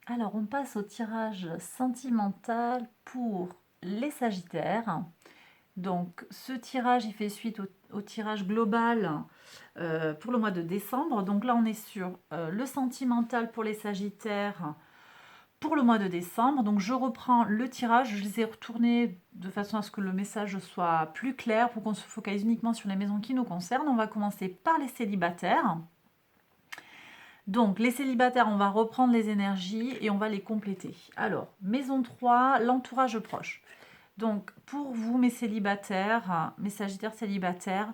Alors, on passe au tirage sentimental pour les Sagittaires. Donc, ce tirage, il fait suite au tirage global pour le mois de décembre. Donc là, on est sur le sentimental pour les Sagittaires pour le mois de décembre. Donc, je reprends le tirage. Je les ai retournés de façon à ce que le message soit plus clair pour qu'on se focalise uniquement sur les maisons qui nous concernent. On va commencer par les célibataires. Donc, les célibataires, on va reprendre les énergies et on va les compléter. Alors, maison 3, l'entourage proche. Donc, pour vous, mes célibataires, mes sagittaires célibataires,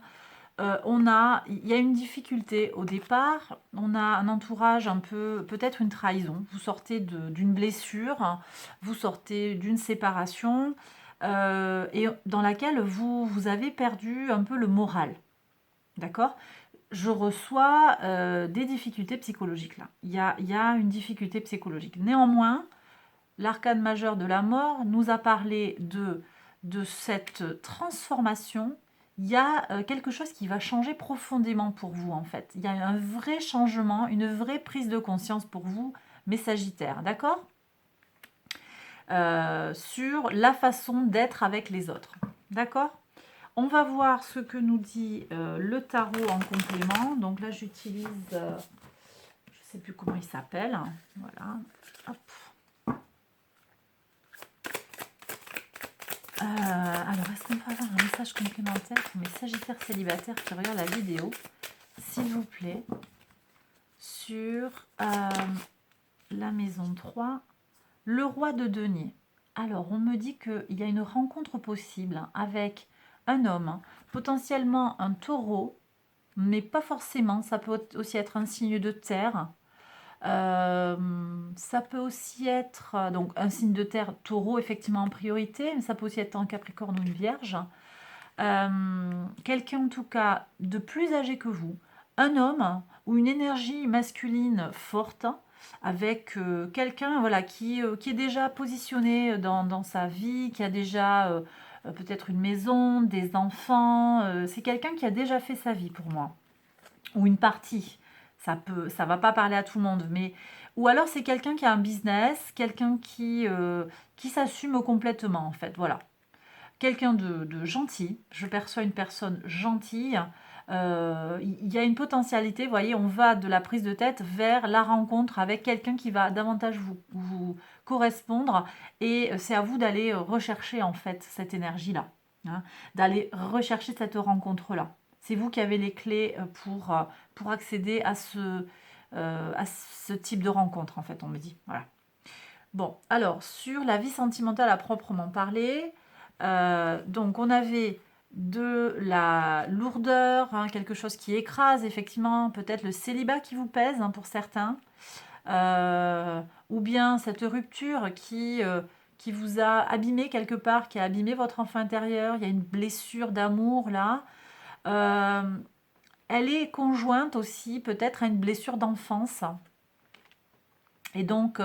il y a une difficulté au départ. On a un entourage un peu, peut-être une trahison. Vous sortez d'une blessure, vous sortez d'une séparation et dans laquelle vous avez perdu un peu le moral. D'accord? Je reçois des difficultés psychologiques là. Il y a une difficulté psychologique. Néanmoins, l'arcane majeur de la mort nous a parlé de cette transformation. Il y a quelque chose qui va changer profondément pour vous en fait. Il y a un vrai changement, une vraie prise de conscience pour vous, mes Sagittaires, d'accord? Sur la façon d'être avec les autres, d'accord? On va voir ce que nous dit le tarot en complément. Donc là, j'utilise, je ne sais plus comment il s'appelle. Voilà. Hop. Alors, est-ce qu'on peut avoir un message complémentaire pour mes sagittaires célibataires qui regardent la vidéo, s'il vous plaît, sur la maison 3, le roi de denier. Alors, on me dit qu'il y a une rencontre possible avec un homme, potentiellement un taureau, mais pas forcément, ça peut aussi être un signe de terre. Ça peut aussi être donc un signe de terre, taureau effectivement en priorité, mais ça peut aussi être un capricorne ou une vierge. Quelqu'un en tout cas de plus âgé que vous, un homme ou une énergie masculine forte, avec quelqu'un voilà, qui est déjà positionné dans sa vie, qui a déjà peut-être une maison, des enfants. C'est quelqu'un qui a déjà fait sa vie pour moi, ou une partie. Ça va pas parler à tout le monde, mais ou alors c'est quelqu'un qui a un business, quelqu'un qui s'assume complètement en fait. Voilà, quelqu'un de gentil. Je perçois une personne gentille. Il y a une potentialité, vous voyez, on va de la prise de tête vers la rencontre avec quelqu'un qui va davantage vous correspondre. Et c'est à vous d'aller rechercher en fait cette énergie-là, hein, d'aller rechercher cette rencontre-là. C'est vous qui avez les clés pour accéder à ce type de rencontre, en fait, on me dit. Voilà. Bon, alors, sur la vie sentimentale à proprement parler, donc on avait de la lourdeur, hein, quelque chose qui écrase, effectivement, peut-être le célibat qui vous pèse hein, pour certains, ou bien cette rupture qui vous a abîmé quelque part, qui a abîmé votre enfant intérieur, il y a une blessure d'amour là. Euh, Elle est conjointe aussi peut-être à une blessure d'enfance. Et donc,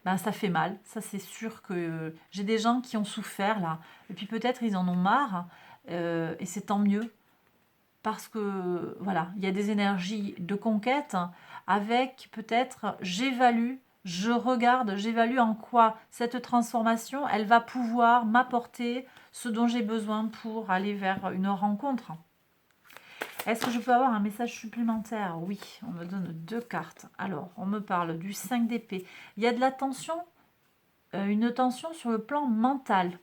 ben, ça fait mal. Ça, c'est sûr que j'ai des gens qui ont souffert là. Et puis peut-être ils en ont marre. Et c'est tant mieux. Parce que, voilà, il y a des énergies de conquête avec peut-être j'évalue, je regarde, j'évalue en quoi cette transformation, elle va pouvoir m'apporter ce dont j'ai besoin pour aller vers une rencontre. Est-ce que je peux avoir un message supplémentaire? Oui, on me donne deux cartes. Alors, on me parle du 5 d'épée. Il y a de la tension, une tension sur le plan mental.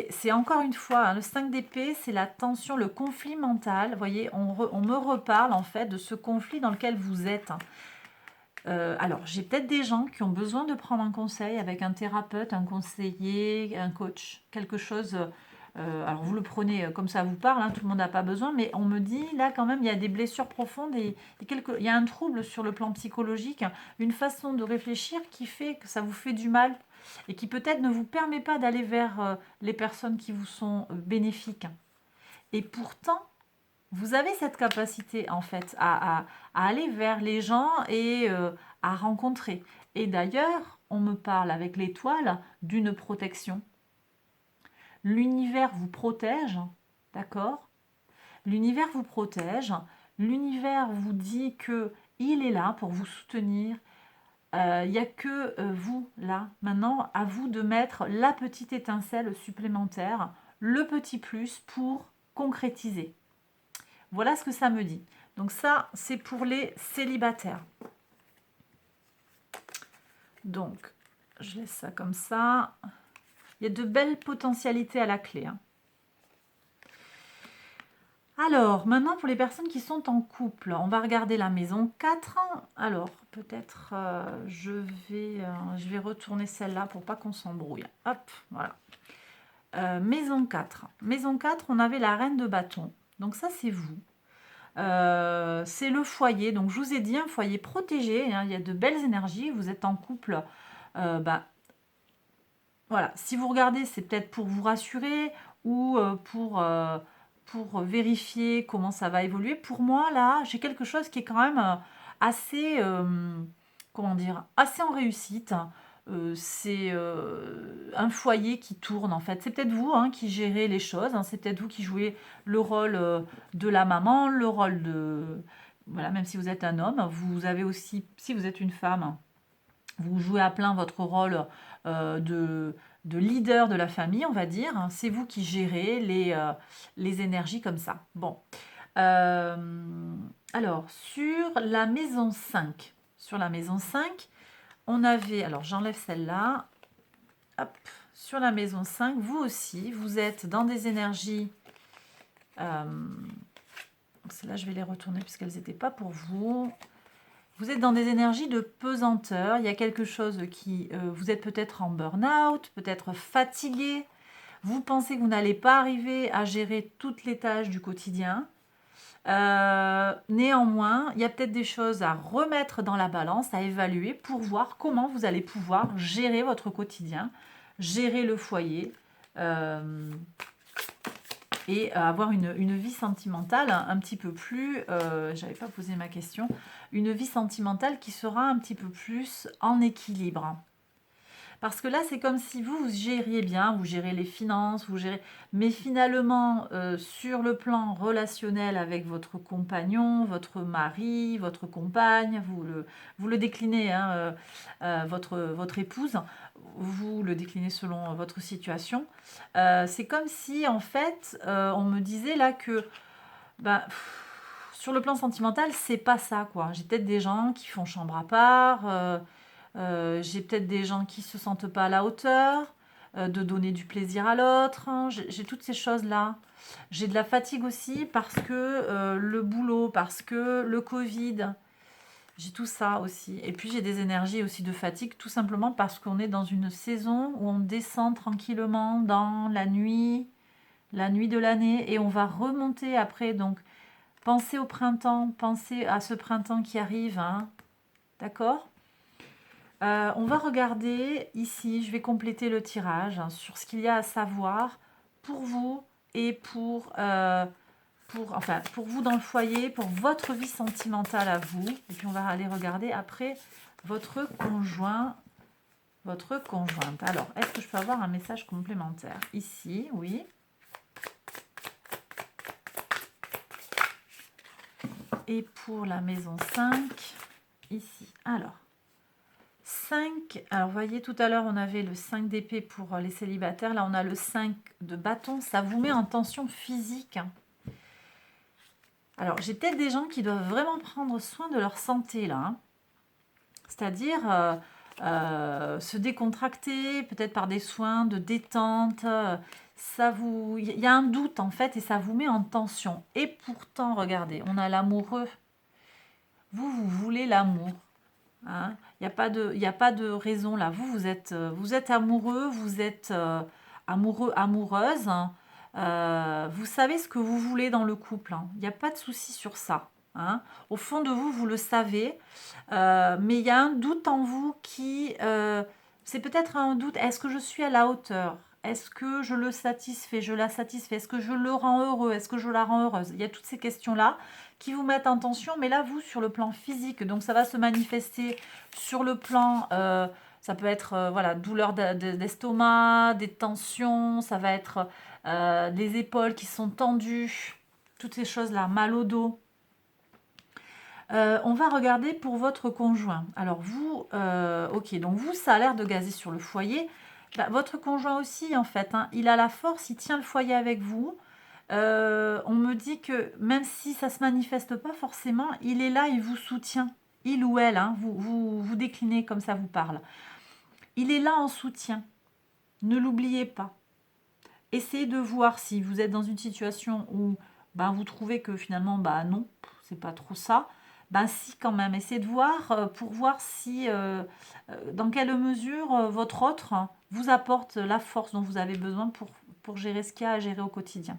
C'est encore une fois, hein, le 5 d'épée, c'est la tension, le conflit mental. Vous voyez, on me reparle en fait de ce conflit dans lequel vous êtes. Alors, j'ai peut-être des gens qui ont besoin de prendre un conseil avec un thérapeute, un conseiller, un coach, quelque chose. Alors, vous le prenez comme ça vous parle, hein, tout le monde n'a pas besoin, mais on me dit là quand même, il y a des blessures profondes et il y a un trouble sur le plan psychologique, une façon de réfléchir qui fait que ça vous fait du mal et qui peut-être ne vous permet pas d'aller vers les personnes qui vous sont bénéfiques. Et pourtant, vous avez cette capacité en fait à aller vers les gens et à rencontrer. Et d'ailleurs, on me parle avec l'étoile d'une protection. L'univers vous protège, d'accord? L'univers vous protège. L'univers vous dit que il est là pour vous soutenir. Il n'y a que vous, là, maintenant, à vous de mettre la petite étincelle supplémentaire, le petit plus pour concrétiser. Voilà ce que ça me dit. Donc ça, c'est pour les célibataires. Donc, je laisse ça comme ça. Il y a de belles potentialités à la clé. Hein. Alors, maintenant pour les personnes qui sont en couple, on va regarder la maison 4. Alors, peut-être je vais retourner celle-là pour pas qu'on s'embrouille. Hop, voilà. Maison 4. Maison 4, on avait la reine de bâton. Donc ça, c'est vous. C'est le foyer. Donc, je vous ai dit, un foyer protégé. Hein, il y a de belles énergies. Vous êtes en couple. Voilà. Si vous regardez, c'est peut-être pour vous rassurer ou pour vérifier comment ça va évoluer. Pour moi, là, j'ai quelque chose qui est quand même assez, comment dire, assez en réussite. C'est un foyer qui tourne en fait. C'est peut-être vous hein, qui gérez les choses. Hein. C'est peut-être vous qui jouez le rôle de la maman, le rôle de... Voilà, même si vous êtes un homme, vous avez aussi, si vous êtes une femme, vous jouez à plein votre rôle de leader de la famille, on va dire. C'est vous qui gérez les énergies comme ça. Bon. Alors, sur la maison 5, on avait... Alors, j'enlève celle-là. Hop. Sur la maison 5, vous aussi, vous êtes dans des énergies... Celles-là, je vais les retourner puisqu'elles n'étaient pas pour vous. Vous êtes dans des énergies de pesanteur. Il y a quelque chose qui... vous êtes peut-être en burn-out, peut-être fatigué. Vous pensez que vous n'allez pas arriver à gérer toutes les tâches du quotidien. Néanmoins, il y a peut-être des choses à remettre dans la balance, à évaluer pour voir comment vous allez pouvoir gérer votre quotidien, gérer le foyer et avoir une vie sentimentale un petit peu plus, j'avais pas posé ma question, une vie sentimentale qui sera un petit peu plus en équilibre. Parce que là, c'est comme si vous gériez bien, vous gérez les finances, vous gérez... Mais finalement, sur le plan relationnel avec votre compagnon, votre mari, votre compagne, vous le déclinez, hein, votre épouse, vous le déclinez selon votre situation. C'est comme si, en fait, on me disait là que... sur le plan sentimental, c'est pas ça, quoi. J'ai peut-être des gens qui font chambre à part... j'ai peut-être des gens qui se sentent pas à la hauteur, de donner du plaisir à l'autre. Hein. J'ai toutes ces choses-là. J'ai de la fatigue aussi parce que le boulot, parce que le Covid, j'ai tout ça aussi. Et puis j'ai des énergies aussi de fatigue, tout simplement parce qu'on est dans une saison où on descend tranquillement dans la nuit de l'année, et on va remonter après. Donc pensez au printemps, pensez à ce printemps qui arrive. Hein. D'accord ? On va regarder ici, je vais compléter le tirage hein, sur ce qu'il y a à savoir pour vous et pour vous dans le foyer, pour votre vie sentimentale à vous. Et puis on va aller regarder après votre conjoint, votre conjointe. Alors, est-ce que je peux avoir un message complémentaire? Ici, oui. Et pour la maison 5, ici. Alors, 5, alors vous voyez tout à l'heure on avait le 5 d'épée pour les célibataires, là on a le 5 de bâton, ça vous met en tension physique. Alors j'ai peut-être des gens qui doivent vraiment prendre soin de leur santé là, hein. C'est-à-dire se décontracter, peut-être par des soins de détente, il y a un doute en fait et ça vous met en tension. Et pourtant regardez, on a l'amoureux, vous voulez l'amour. Hein. Il n'y a pas de raison là. Vous êtes amoureux, vous êtes amoureux, amoureuse. Hein. Vous savez ce que vous voulez dans le couple. Hein. Il n'y a pas de souci sur ça. Hein. Au fond de vous, vous le savez. Mais il y a un doute en vous qui... c'est peut-être un doute. Est-ce que je suis à la hauteur? Est-ce que je le satisfais? Je la satisfais? Est-ce que je le rends heureux? Est-ce que je la rends heureuse? Il y a toutes ces questions-là qui vous mettent en tension, mais là, vous, sur le plan physique, donc ça va se manifester sur le plan, ça peut être, voilà, douleur d'estomac, des tensions, ça va être des épaules qui sont tendues, toutes ces choses-là, mal au dos. On va regarder pour votre conjoint. Alors vous, ok, donc vous, ça a l'air de gazer sur le foyer. Bah, votre conjoint aussi, en fait, hein, il a la force, il tient le foyer avec vous. On me dit que même si ça ne se manifeste pas forcément, il est là, il vous soutient. Il ou elle, hein, vous déclinez comme ça vous parle. Il est là en soutien. Ne l'oubliez pas. Essayez de voir si vous êtes dans une situation où ben, vous trouvez que finalement, bah non, c'est pas trop ça. Ben si quand même, essayez de voir pour voir si, dans quelle mesure votre autre vous apporte la force dont vous avez besoin pour gérer ce qu'il y a à gérer au quotidien.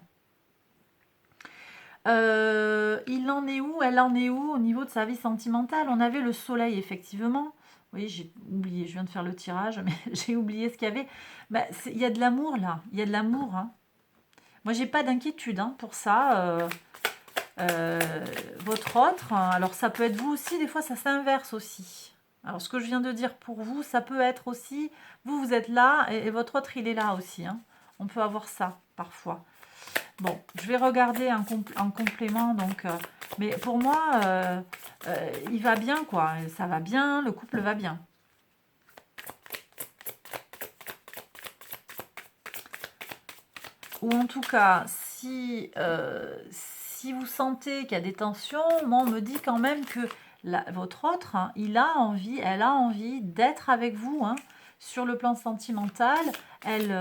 Il en est où? Elle en est où au niveau de sa vie sentimentale? On avait le soleil, effectivement. Oui, j'ai oublié, je viens de faire le tirage, mais j'ai oublié ce qu'il y avait. Bah, il y a de l'amour là, il y a de l'amour. Hein. Moi, j'ai pas d'inquiétude hein, pour ça. Euh, votre autre, hein, alors ça peut être vous aussi, des fois ça s'inverse aussi. Alors ce que je viens de dire pour vous, ça peut être aussi, vous êtes là et votre autre il est là aussi. Hein. On peut avoir ça parfois. Bon, je vais regarder en complément, donc, mais pour moi, il va bien, quoi. Ça va bien, le couple va bien. Ou en tout cas, si vous sentez qu'il y a des tensions, moi, on me dit quand même que votre autre, hein, elle a envie d'être avec vous, hein, sur le plan sentimental. Elle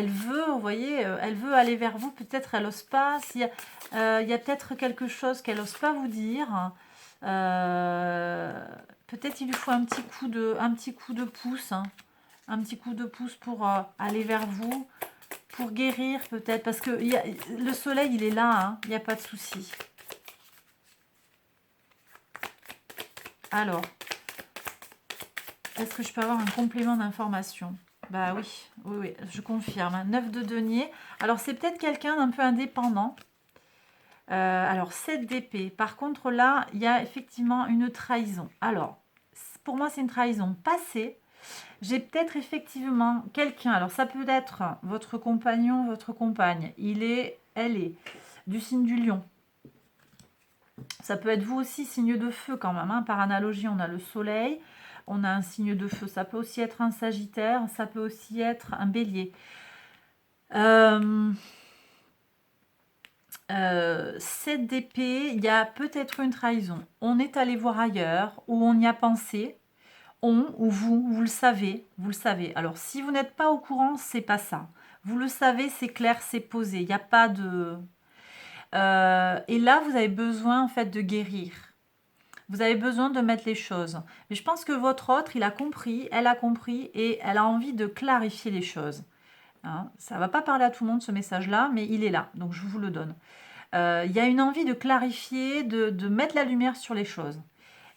veut, vous voyez, elle veut aller vers vous. Peut-être elle n'ose pas. Il y a peut-être quelque chose qu'elle n'ose pas vous dire. Peut-être il lui faut un petit coup de pouce, hein, un petit coup de pouce pour aller vers vous. Pour guérir peut-être, parce que le soleil, il est là, hein, il n'y a pas de souci. Alors, est-ce que je peux avoir un complément d'information? Bah oui, je confirme. Hein, 9 de denier. Alors, c'est peut-être quelqu'un d'un peu indépendant. Alors, 7 d'épée. Par contre, là, il y a effectivement une trahison. Alors, pour moi, c'est une trahison passée. J'ai peut-être effectivement quelqu'un, alors ça peut être votre compagnon, votre compagne, elle est du signe du lion. Ça peut être vous aussi, signe de feu quand même. Hein. Par analogie, on a le soleil, on a un signe de feu. Ça peut aussi être un sagittaire, ça peut aussi être un bélier. 7 d'épée, il y a peut-être une trahison. On est allé voir ailleurs, ou on y a pensé. On ou vous le savez, vous le savez. Alors, si vous n'êtes pas au courant, c'est pas ça. Vous le savez, c'est clair, c'est posé. Il n'y a pas de... et là, vous avez besoin, en fait, de guérir. Vous avez besoin de mettre les choses. Mais je pense que votre autre, il a compris, elle a compris, et elle a envie de clarifier les choses. Hein, ça ne va pas parler à tout le monde, ce message-là, mais il est là, donc je vous le donne. Il y a une envie de clarifier, de mettre la lumière sur les choses.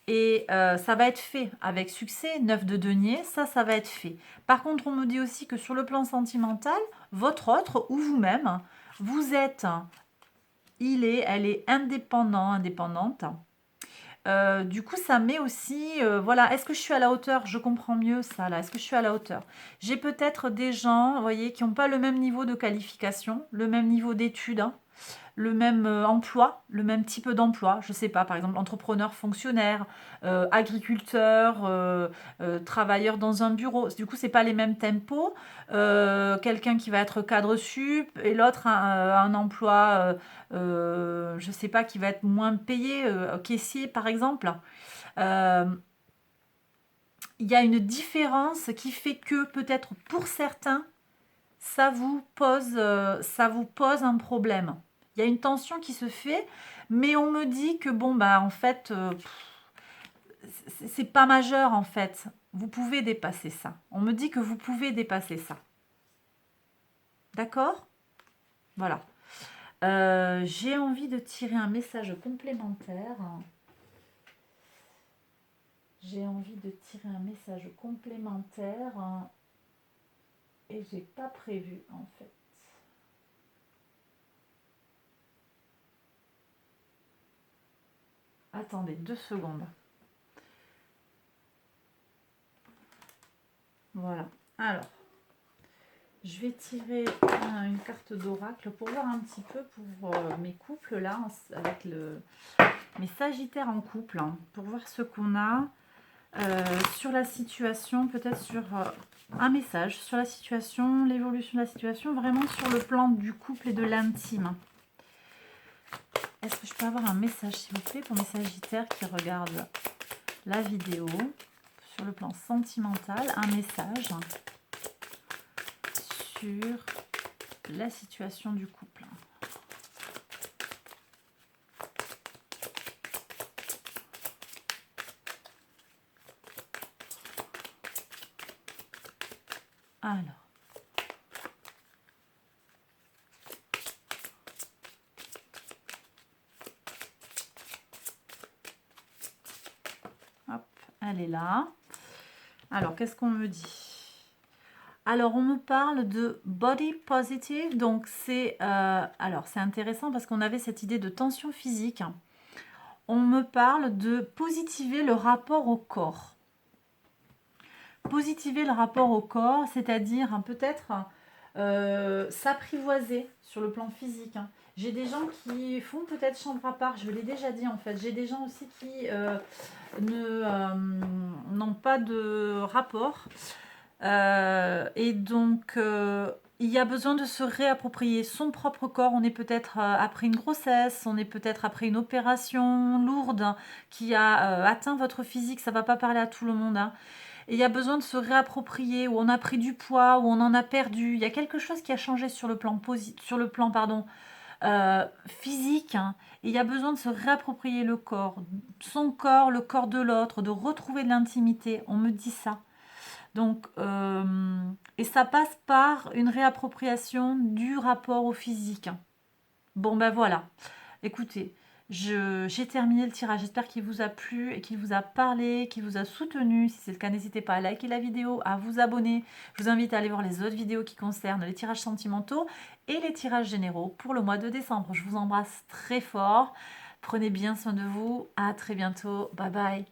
Et ça va être fait avec succès, 9 de denier, ça va être fait. Par contre, on me dit aussi que sur le plan sentimental, votre autre ou vous-même, vous êtes, elle est indépendante. Du coup, ça met aussi, voilà, est-ce que je suis à la hauteur? Je comprends mieux ça, là. Est-ce que je suis à la hauteur? J'ai peut-être des gens, vous voyez, qui n'ont pas le même niveau de qualification, le même niveau d'études, hein, le même emploi, le même type d'emploi, je ne sais pas, par exemple entrepreneur, fonctionnaire, agriculteur, travailleur dans un bureau. Du coup, c'est pas les mêmes tempos. Quelqu'un qui va être cadre sup et l'autre un emploi, je ne sais pas, qui va être moins payé, caissier par exemple. Euh, Il y a une différence qui fait que peut-être pour certains, ça vous pose un problème. Il y a une tension qui se fait, mais on me dit que bon, bah en fait, c'est pas majeur en fait. Vous pouvez dépasser ça. On me dit que vous pouvez dépasser ça. D'accord? Voilà. J'ai envie de tirer un message complémentaire. J'ai envie de tirer un message complémentaire et j'ai pas prévu en fait. Attendez 2 secondes. Voilà. Alors, je vais tirer une carte d'oracle pour voir un petit peu pour mes couples là avec mes Sagittaires en couple, hein, pour voir ce qu'on a sur la situation, peut-être sur un message sur la situation, l'évolution de la situation, vraiment sur le plan du couple et de l'intime. Est-ce que je peux avoir un message, s'il vous plaît, pour mes Sagittaires qui regardent la vidéo, sur le plan sentimental, un message sur la situation du couple. Alors. Hop, elle est là. Alors, qu'est-ce qu'on me dit? Alors, on me parle de body positive. Donc, c'est alors c'est intéressant parce qu'on avait cette idée de tension physique. On me parle de positiver le rapport au corps. Positiver le rapport au corps, c'est-à-dire peut-être s'apprivoiser sur le plan physique. J'ai des gens qui font peut-être chambre à part, je l'ai déjà dit en fait. J'ai des gens aussi qui n'ont pas de rapport. Et donc, il y a besoin de se réapproprier son propre corps. On est peut-être après une grossesse, on est peut-être après une opération lourde qui a atteint votre physique. Ça ne va pas parler à tout le monde, hein. Et il y a besoin de se réapproprier, où on a pris du poids, où on en a perdu. Il y a quelque chose qui a changé sur le plan, physique, hein. Et il y a besoin de se réapproprier le corps, son corps, le corps de l'autre, de retrouver de l'intimité. On me dit ça. Donc, et ça passe par une réappropriation du rapport au physique. Bon, ben voilà. Écoutez, j'ai terminé le tirage. J'espère qu'il vous a plu et qu'il vous a parlé, qu'il vous a soutenu. Si c'est le cas, n'hésitez pas à liker la vidéo, à vous abonner. Je vous invite à aller voir les autres vidéos qui concernent les tirages sentimentaux et les tirages généraux pour le mois de décembre. Je vous embrasse très fort. Prenez bien soin de vous. À très bientôt. Bye bye.